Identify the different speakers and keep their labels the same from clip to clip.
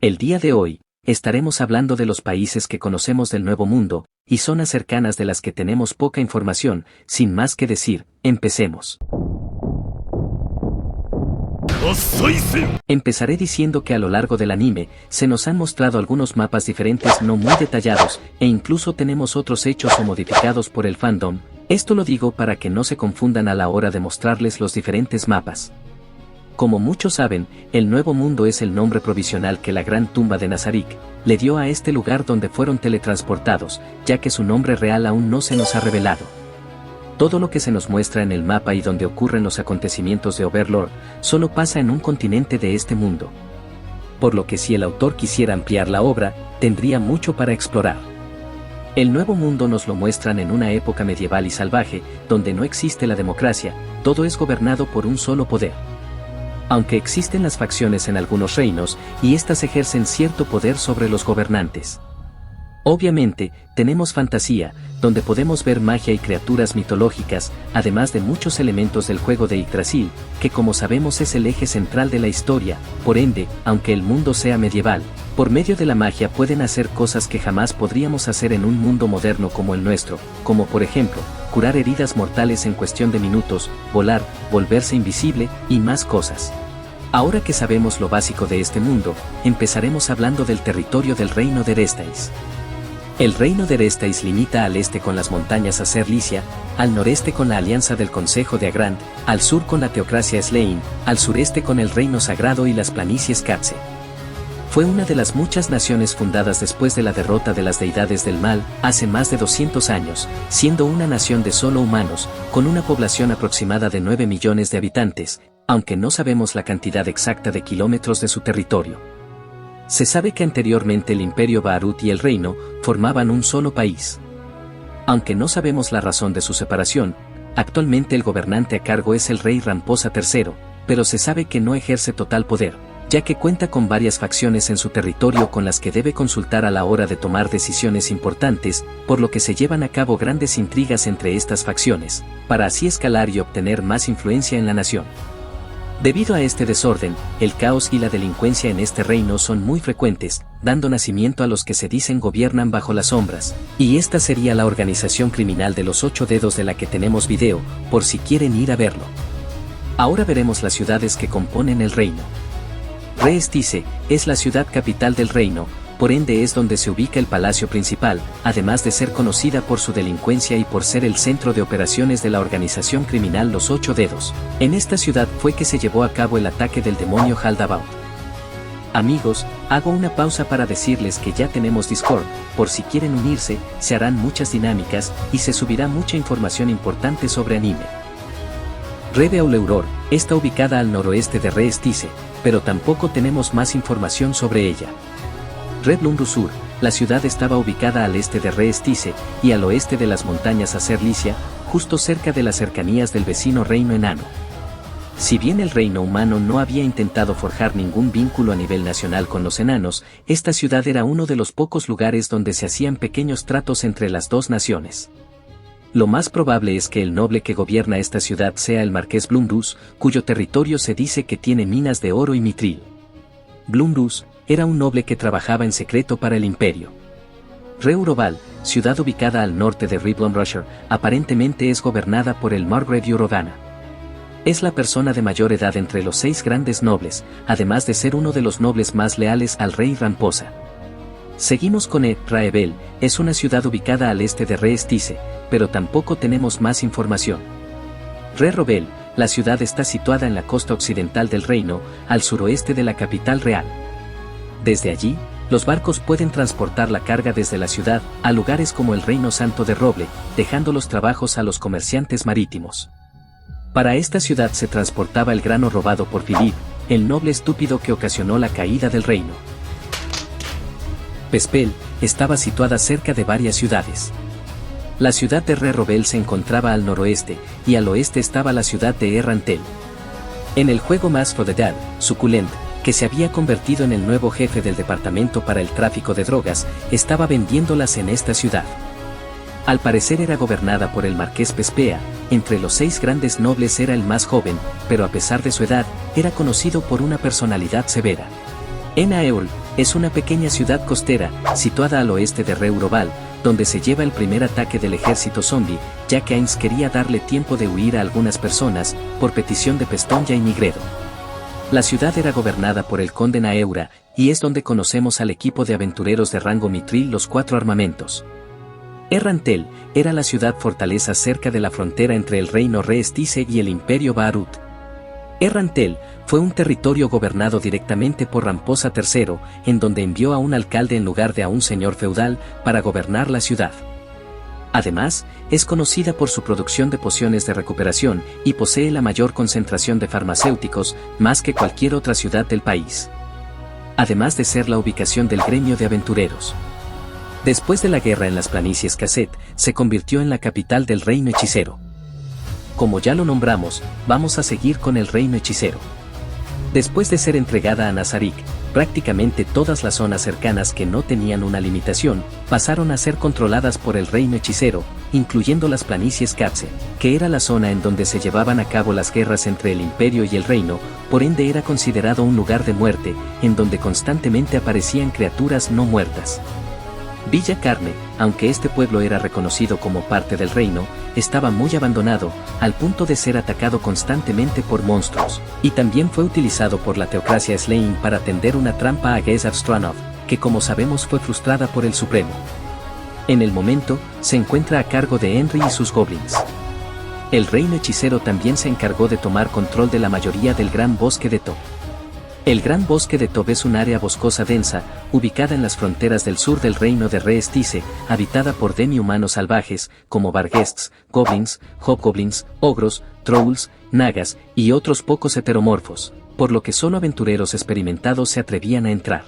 Speaker 1: El día de hoy, estaremos hablando de los países que conocemos del Nuevo Mundo, y zonas cercanas de las que tenemos poca información. Sin más que decir, empecemos. Empezaré diciendo que a lo largo del anime, se nos han mostrado algunos mapas diferentes no muy detallados, e incluso tenemos otros hechos o modificados por el fandom. Esto lo digo para que no se confundan a la hora de mostrarles los diferentes mapas. Como muchos saben, el Nuevo Mundo es el nombre provisional que la Gran Tumba de Nazarik le dio a este lugar donde fueron teletransportados, ya que su nombre real aún no se nos ha revelado. Todo lo que se nos muestra en el mapa y donde ocurren los acontecimientos de Overlord, solo pasa en un continente de este mundo. Por lo que si el autor quisiera ampliar la obra, tendría mucho para explorar. El Nuevo Mundo nos lo muestran en una época medieval y salvaje, donde no existe la democracia, todo es gobernado por un solo poder. Aunque existen las facciones en algunos reinos, y éstas ejercen cierto poder sobre los gobernantes. Obviamente, tenemos fantasía, donde podemos ver magia y criaturas mitológicas, además de muchos elementos del juego de Yggdrasil, que como sabemos es el eje central de la historia. Por ende, aunque el mundo sea medieval, por medio de la magia pueden hacer cosas que jamás podríamos hacer en un mundo moderno como el nuestro, como por ejemplo, curar heridas mortales en cuestión de minutos, volar, volverse invisible, y más cosas. Ahora que sabemos lo básico de este mundo, empezaremos hablando del territorio del reino de Eréstais. El reino de Eréstais limita al este con las montañas Acer Licia, al noreste con la alianza del Consejo de Agrand, al sur con la teocracia Slein, al sureste con el reino sagrado y las planicies Katze. Fue una de las muchas naciones fundadas después de la derrota de las deidades del mal, hace más de 200 años, siendo una nación de solo humanos, con una población aproximada de 9 millones de habitantes, aunque no sabemos la cantidad exacta de kilómetros de su territorio. Se sabe que anteriormente el Imperio Baharut y el reino formaban un solo país. Aunque no sabemos la razón de su separación, actualmente el gobernante a cargo es el rey Ramposa III, pero se sabe que no ejerce total poder, ya que cuenta con varias facciones en su territorio con las que debe consultar a la hora de tomar decisiones importantes, por lo que se llevan a cabo grandes intrigas entre estas facciones, para así escalar y obtener más influencia en la nación. Debido a este desorden, el caos y la delincuencia en este reino son muy frecuentes, dando nacimiento a los que se dicen gobiernan bajo las sombras, y esta sería la organización criminal de los 8 dedos de la que tenemos video, por si quieren ir a verlo. Ahora veremos las ciudades que componen el reino. Re Estice es la ciudad capital del reino, por ende es donde se ubica el palacio principal, además de ser conocida por su delincuencia y por ser el centro de operaciones de la organización criminal Los 8 Dedos. En esta ciudad fue que se llevó a cabo el ataque del demonio Haldabaoth. Amigos, hago una pausa para decirles que ya tenemos Discord, por si quieren unirse, se harán muchas dinámicas, y se subirá mucha información importante sobre anime. Re Beauleuror está ubicada al noroeste de Re Estice, pero tampoco tenemos más información sobre ella. Re Blumdusur, la ciudad estaba ubicada al este de Re Estice, y al oeste de las montañas Acer Licia, justo cerca de las cercanías del vecino reino enano. Si bien el reino humano no había intentado forjar ningún vínculo a nivel nacional con los enanos, esta ciudad era uno de los pocos lugares donde se hacían pequeños tratos entre las dos naciones. Lo más probable es que el noble que gobierna esta ciudad sea el marqués Blumdus, cuyo territorio se dice que tiene minas de oro y mitril. Blumdus era un noble que trabajaba en secreto para el imperio. Re Uroval, ciudad ubicada al norte de Re Blumrusher, aparentemente es gobernada por el Margrave Urogana. Es la persona de mayor edad entre los 6 grandes nobles, además de ser uno de los nobles más leales al rey Ramposa. Seguimos con Raebel, es una ciudad ubicada al este de Re Estice, pero tampoco tenemos más información. Re Robel, la ciudad está situada en la costa occidental del reino, al suroeste de la capital real. Desde allí, los barcos pueden transportar la carga desde la ciudad a lugares como el Reino Santo de Roble, dejando los trabajos a los comerciantes marítimos. Para esta ciudad se transportaba el grano robado por Philippe, el noble estúpido que ocasionó la caída del reino. Pespel estaba situada cerca de varias ciudades. La ciudad de Re Robel se encontraba al noroeste, y al oeste estaba la ciudad de Errantel. En el juego Mask for the Dead, Succulent, que se había convertido en el nuevo jefe del departamento para el tráfico de drogas, estaba vendiéndolas en esta ciudad. Al parecer era gobernada por el marqués Pespea, entre los 6 grandes nobles era el más joven, pero a pesar de su edad, era conocido por una personalidad severa. Enaeol, es una pequeña ciudad costera, situada al oeste de Reuroval, donde se lleva el primer ataque del ejército zombie, ya que Ainz quería darle tiempo de huir a algunas personas, por petición de Pestonia y Nigredo. La ciudad era gobernada por el conde Naeura, y es donde conocemos al equipo de aventureros de rango Mithril los 4 armamentos. Errantel era la ciudad fortaleza cerca de la frontera entre el reino Re-Estice y el imperio Baharut. Errantel fue un territorio gobernado directamente por Ramposa III, en donde envió a un alcalde en lugar de a un señor feudal para gobernar la ciudad. Además, es conocida por su producción de pociones de recuperación y posee la mayor concentración de farmacéuticos, más que cualquier otra ciudad del país. Además de ser la ubicación del gremio de aventureros. Después de la guerra en las planicies Khazet, se convirtió en la capital del reino hechicero. Como ya lo nombramos, vamos a seguir con el reino hechicero. Después de ser entregada a Nazarik, prácticamente todas las zonas cercanas que no tenían una limitación, pasaron a ser controladas por el reino hechicero, incluyendo las planicies Khazet, que era la zona en donde se llevaban a cabo las guerras entre el imperio y el reino, por ende era considerado un lugar de muerte, en donde constantemente aparecían criaturas no muertas. Villa Carne, aunque este pueblo era reconocido como parte del reino, estaba muy abandonado, al punto de ser atacado constantemente por monstruos, y también fue utilizado por la teocracia Slein para tender una trampa a Gezar Stranov, que como sabemos fue frustrada por el Supremo. En el momento, se encuentra a cargo de Henry y sus goblins. El reino hechicero también se encargó de tomar control de la mayoría del Gran Bosque de Tob. El Gran Bosque de Tob es un área boscosa densa, ubicada en las fronteras del sur del reino de Re-Estice, habitada por demi-humanos salvajes, como Barghests, Goblins, Hobgoblins, Ogros, Trolls, Nagas, y otros pocos heteromorfos, por lo que solo aventureros experimentados se atrevían a entrar.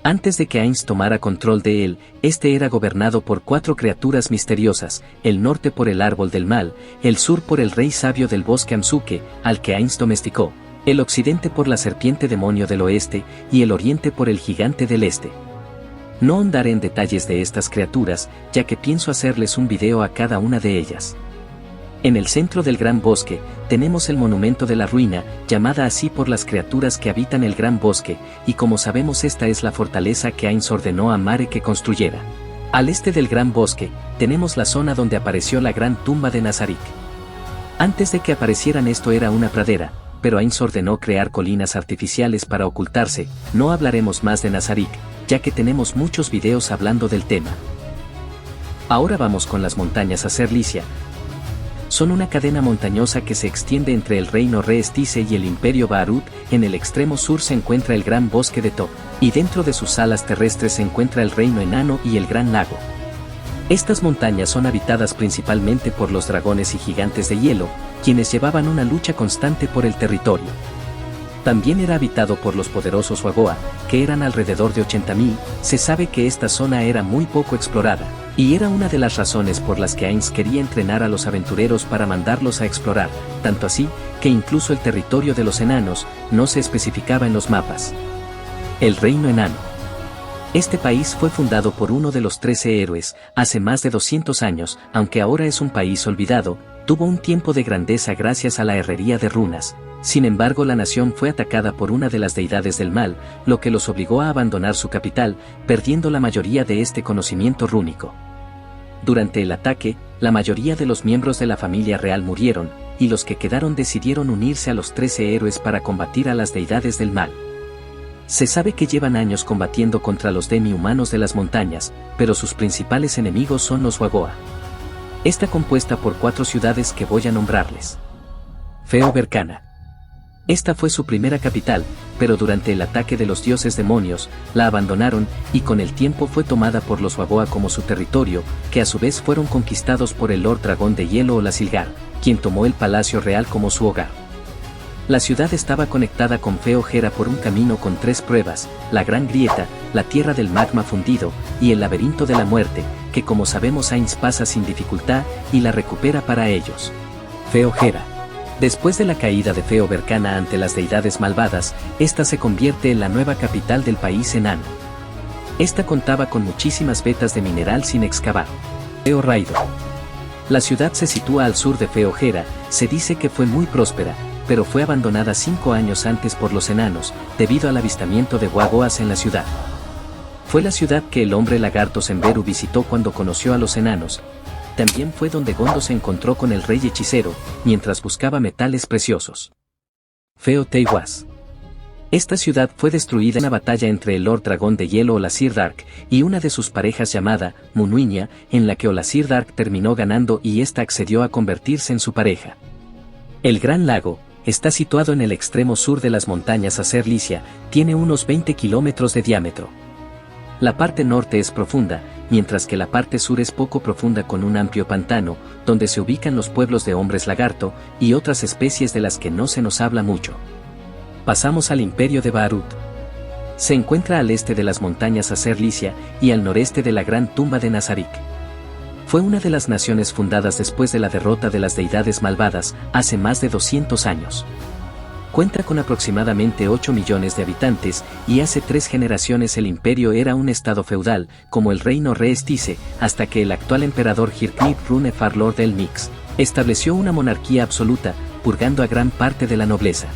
Speaker 1: Antes de que Ainz tomara control de él, este era gobernado por 4 criaturas misteriosas, el norte por el Árbol del Mal, el sur por el Rey Sabio del Bosque Amsuke, al que Ainz domesticó, el occidente por la serpiente demonio del oeste, y el oriente por el gigante del este. No ahondaré en detalles de estas criaturas, ya que pienso hacerles un video a cada una de ellas. En el centro del Gran Bosque, tenemos el monumento de la ruina, llamada así por las criaturas que habitan el Gran Bosque, y como sabemos esta es la fortaleza que Ainz ordenó a Mare que construyera. Al este del Gran Bosque, tenemos la zona donde apareció la gran tumba de Nazarik. Antes de que aparecieran esto era una pradera, pero Ainz ordenó crear colinas artificiales para ocultarse. No hablaremos más de Nazarik, ya que tenemos muchos videos hablando del tema. Ahora vamos con las montañas Acerlicia. Son una cadena montañosa que se extiende entre el reino Re-Estice y el imperio Baharut. En el extremo sur se encuentra el Gran Bosque de Tob, y dentro de sus salas terrestres se encuentra el reino enano y el Gran Lago. Estas montañas son habitadas principalmente por los dragones y gigantes de hielo, quienes llevaban una lucha constante por el territorio. También era habitado por los poderosos Wagoa, que eran alrededor de 80.000, se sabe que esta zona era muy poco explorada, y era una de las razones por las que Ainz quería entrenar a los aventureros para mandarlos a explorar, tanto así, que incluso el territorio de los enanos, no se especificaba en los mapas. El Reino Enano. Este país fue fundado por uno de los 13 héroes, hace más de 200 años, aunque ahora es un país olvidado, tuvo un tiempo de grandeza gracias a la herrería de runas. Sin embargo, la nación fue atacada por una de las deidades del mal, lo que los obligó a abandonar su capital, perdiendo la mayoría de este conocimiento rúnico. Durante el ataque, la mayoría de los miembros de la familia real murieron, y los que quedaron decidieron unirse a los 13 héroes para combatir a las deidades del mal. Se sabe que llevan años combatiendo contra los demi-humanos de las montañas, pero sus principales enemigos son los Wagoa. Está compuesta por 4 ciudades que voy a nombrarles. Feobercana. Esta fue su primera capital, pero durante el ataque de los dioses demonios, la abandonaron, y con el tiempo fue tomada por los Wagoa como su territorio, que a su vez fueron conquistados por el Lord Dragón de Hielo o la Silgar, quien tomó el Palacio Real como su hogar. La ciudad estaba conectada con Feogera por un camino con 3 pruebas, la Gran Grieta, la Tierra del Magma Fundido, y el Laberinto de la Muerte, que como sabemos Ainz pasa sin dificultad y la recupera para ellos. Feogera. Después de la caída de Feobercana ante las deidades malvadas, esta se convierte en la nueva capital del país enano. Esta contaba con muchísimas vetas de mineral sin excavar. Feoraido. La ciudad se sitúa al sur de Feogera, se dice que fue muy próspera, pero fue abandonada 5 años antes por los enanos, debido al avistamiento de Wagoas en la ciudad. Fue la ciudad que el hombre lagarto Semberu visitó cuando conoció a los enanos. También fue donde Gondo se encontró con el rey hechicero, mientras buscaba metales preciosos. Feo Teiwas. Esta ciudad fue destruida en una batalla entre el Lord Dragón de Hielo Olasir Dark y una de sus parejas llamada Munuiña, en la que Olasir Dark terminó ganando y ésta accedió a convertirse en su pareja. El Gran Lago está situado en el extremo sur de las montañas Acer Licia, tiene unos 20 kilómetros de diámetro. La parte norte es profunda, mientras que la parte sur es poco profunda con un amplio pantano, donde se ubican los pueblos de hombres lagarto y otras especies de las que no se nos habla mucho. Pasamos al Imperio de Baharut. Se encuentra al este de las montañas Acer Licia y al noreste de la gran tumba de Nazarik. Fue una de las naciones fundadas después de la derrota de las deidades malvadas, hace más de 200 años. Cuenta con aproximadamente 8 millones de habitantes y hace 3 generaciones el imperio era un estado feudal, como el reino Re-Estice, hasta que el actual emperador Hirknit Runefar Lord el Nix estableció una monarquía absoluta, purgando a gran parte de la nobleza.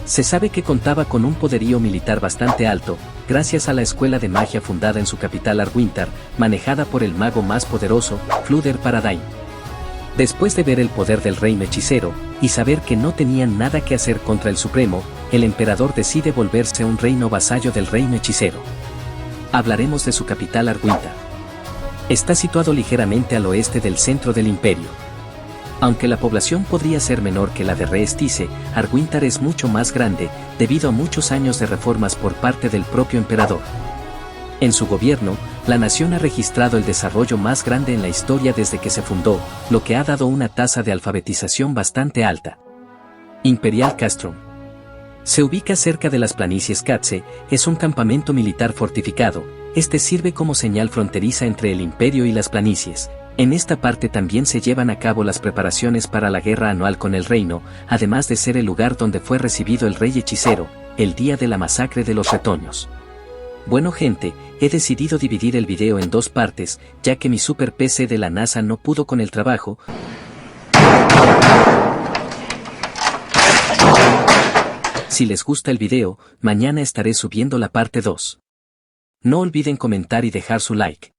Speaker 1: Se sabe que contaba con un poderío militar bastante alto, gracias a la escuela de magia fundada en su capital Arwintar, manejada por el mago más poderoso, Fluder Paradigm. Después de ver el poder del reino hechicero, y saber que no tenían nada que hacer contra el Supremo, el emperador decide volverse un reino vasallo del reino hechicero. Hablaremos de su capital Arwintar. Está situado ligeramente al oeste del centro del imperio. Aunque la población podría ser menor que la de Re-Estice, Arwintar es mucho más grande, debido a muchos años de reformas por parte del propio emperador. En su gobierno, la nación ha registrado el desarrollo más grande en la historia desde que se fundó, lo que ha dado una tasa de alfabetización bastante alta. Imperial Castrum. Se ubica cerca de las planicies Katze, es un campamento militar fortificado, este sirve como señal fronteriza entre el imperio y las planicies. En esta parte también se llevan a cabo las preparaciones para la guerra anual con el reino, además de ser el lugar donde fue recibido el rey hechicero, el día de la masacre de los retoños. Bueno gente, he decidido dividir el video en 2 partes, ya que mi super PC de la NASA no pudo con el trabajo. Si les gusta el video, mañana estaré subiendo la parte 2. No olviden comentar y dejar su like.